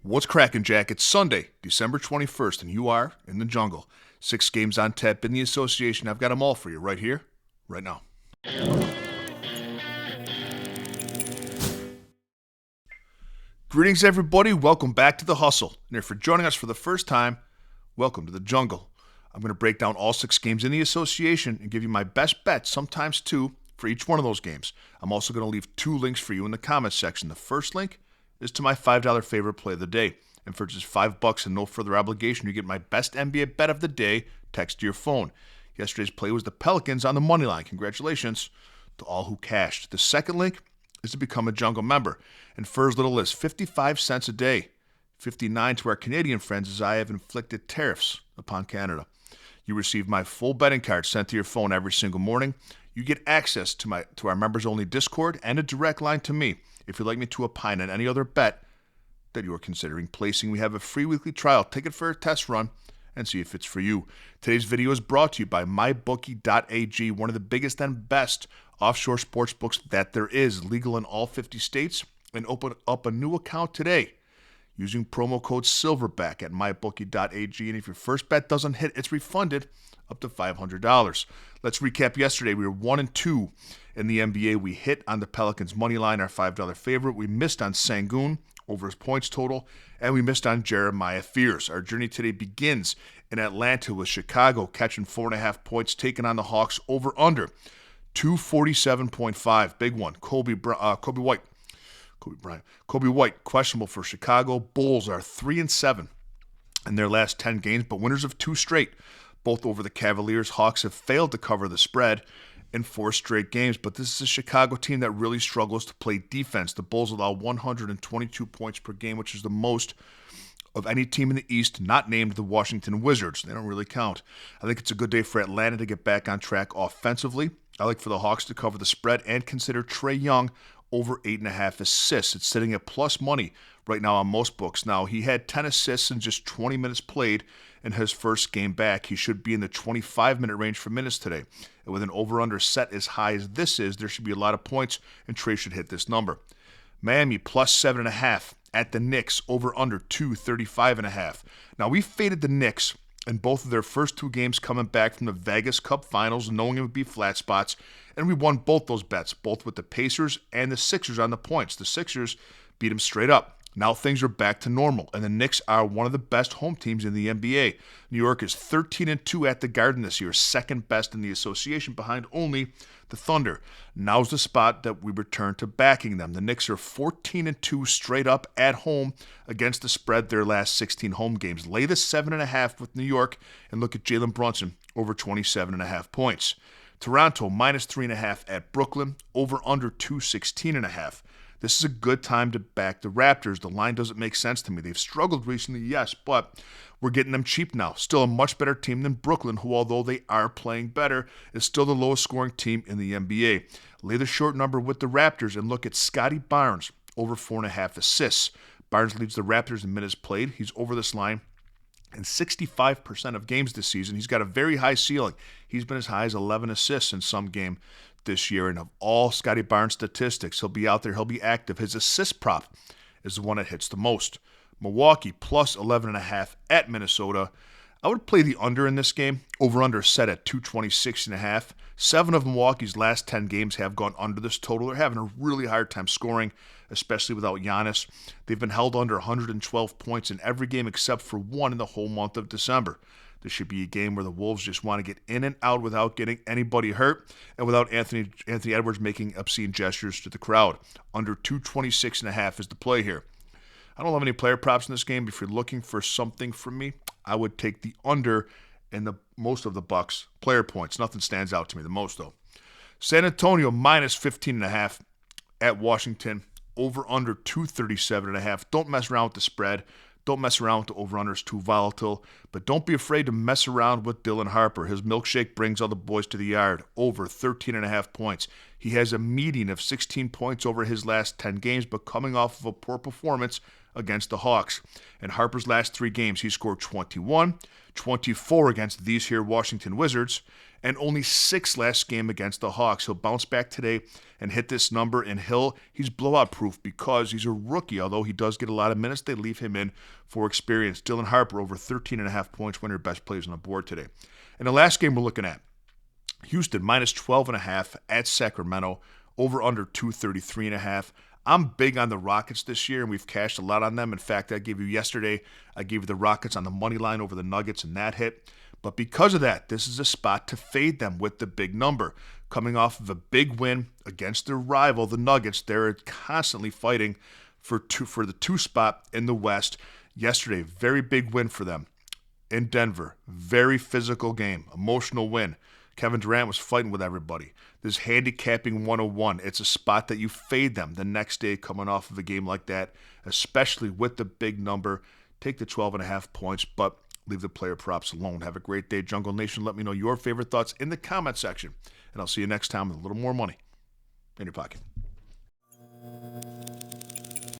What's cracking, Jack? It's Sunday, December 21st, and you are in the jungle. 6 games on tap in the association. I've got them all for you right here, right now. Greetings, everybody. Welcome back to The Hustle. And if you're joining us for the first time, welcome to the jungle. I'm going to break down all 6 games in the association and give you my best bets, sometimes 2, for each one of those games. I'm also going to leave 2 links for you in the comments section. The first link is to my $5 favorite play of the day. And for just $5 and no further obligation, you get my best NBA bet of the day text to your phone. Yesterday's play was the Pelicans on the money line. Congratulations to all who cashed. The second link is to become a jungle member. And for as little as 55 cents a day, 59 to our Canadian friends, as I have inflicted tariffs upon Canada. You receive my full betting card sent to your phone every single morning. You get access to our members-only Discord and a direct line to me if you'd like me to opine on any other bet that you are considering placing. We have a free weekly trial. Take it for a test run and see if it's for you. Today's video is brought to you by mybookie.ag, one of the biggest and best offshore sports books that there is, legal in all 50 states. And open up a new account today using promo code SILVERBACK at mybookie.ag. And if your first bet doesn't hit, it's refunded up to $500. Let's recap yesterday. We were 1-2 in the NBA. We hit on the Pelicans money line, our $5 favorite. We missed on Sengun over his points total, and we missed on Jeremiah Fears. Our journey today begins in Atlanta with Chicago catching 4.5 points, taking on the Hawks over under 247.5. Big one. Kobe White, questionable for Chicago. Bulls are 3-7 in their last 10 games, but winners of 2 straight, both over the Cavaliers. Hawks have failed to cover the spread in 4 straight games, but this is a Chicago team that really struggles to play defense. The Bulls allow 122 points per game, which is the most of any team in the East not named the Washington Wizards. They don't really count. I think it's a good day for Atlanta to get back on track offensively. I like for the Hawks to cover the spread and consider Trae Young over 8.5 assists. It's sitting at plus money right now on most books. Now, he had 10 assists in just 20 minutes played in his first game back. He should be in the 25-minute range for minutes today. And with an over-under set as high as this is, there should be a lot of points, and Trae should hit this number. Miami plus 7.5 at the Knicks, over-under 235.5. Now, we faded the Knicks in both of their first 2 games coming back from the Vegas Cup Finals, knowing it would be flat spots, and we won both those bets, both with the Pacers and the Sixers on the points. The Sixers beat them straight up. Now things are back to normal, and the Knicks are one of the best home teams in the NBA. New York is 13-2 at the Garden this year, second best in the association, behind only the Thunder. Now's the spot that we return to backing them. The Knicks are 14-2 straight up at home against the spread their last 16 home games. Lay the 7.5 with New York, and look at Jalen Brunson over 27.5 points. Toronto minus 3.5 at Brooklyn, over under 216.5. This is a good time to back the Raptors. The line doesn't make sense to me. They've struggled recently, yes, but we're getting them cheap now. Still a much better team than Brooklyn, who, although they are playing better, is still the lowest scoring team in the NBA. Lay the short number with the Raptors and look at Scotty Barnes, over 4.5 assists. Barnes leads the Raptors in minutes played. He's over this line in 65% of games this season. He's got a very high ceiling. He's been as high as 11 assists in some game this year. And of all Scotty Barnes statistics, he'll be out there, he'll be active. His assist prop is the one that hits the most. Milwaukee plus 11.5 at Minnesota. I would play the under in this game. Over-under set at 226.5. 7 of Milwaukee's last 10 games have gone under this total. They're having a really hard time scoring, especially without Giannis. They've been held under 112 points in every game except for 1 in the whole month of December. This should be a game where the Wolves just want to get in and out without getting anybody hurt and without Anthony Edwards making obscene gestures to the crowd. Under 226.5 is the play here. I don't have any player props in this game. If you're looking for something from me, I would take the under in the most of the Bucks player points. Nothing stands out to me the most, though. San Antonio minus 15.5 at Washington. Over under 237.5. Don't mess around with the spread. Don't mess around with the over-under. It's too volatile. But don't be afraid to mess around with Dylan Harper. His milkshake brings all the boys to the yard. Over 13.5 points. He has a median of 16 points over his last 10 games, but coming off of a poor performance against the Hawks. In Harper's last 3 games, he scored 21, 24 against these here Washington Wizards, and only 6 last game against the Hawks. He'll bounce back today and hit this number, and he's blowout proof because he's a rookie. Although he does get a lot of minutes, they leave him in for experience. Dylan Harper over 13.5 points, one of your best players on the board today. And the last game we're looking at, Houston minus 12.5 at Sacramento, over under 233.5. I'm big on the Rockets this year, and we've cashed a lot on them. In fact, I gave you the Rockets on the money line over the Nuggets, and that hit. But because of that, this is a spot to fade them with the big number. Coming off of a big win against their rival, the Nuggets, they're constantly fighting for the 2 spot in the West. Yesterday, very big win for them in Denver. Very physical game, emotional win. Kevin Durant was fighting with everybody. This handicapping 101, it's a spot that you fade them the next day coming off of a game like that, especially with the big number. Take the 12.5 points, but leave the player props alone. Have a great day, Jungle Nation. Let me know your favorite thoughts in the comment section, and I'll see you next time with a little more money in your pocket.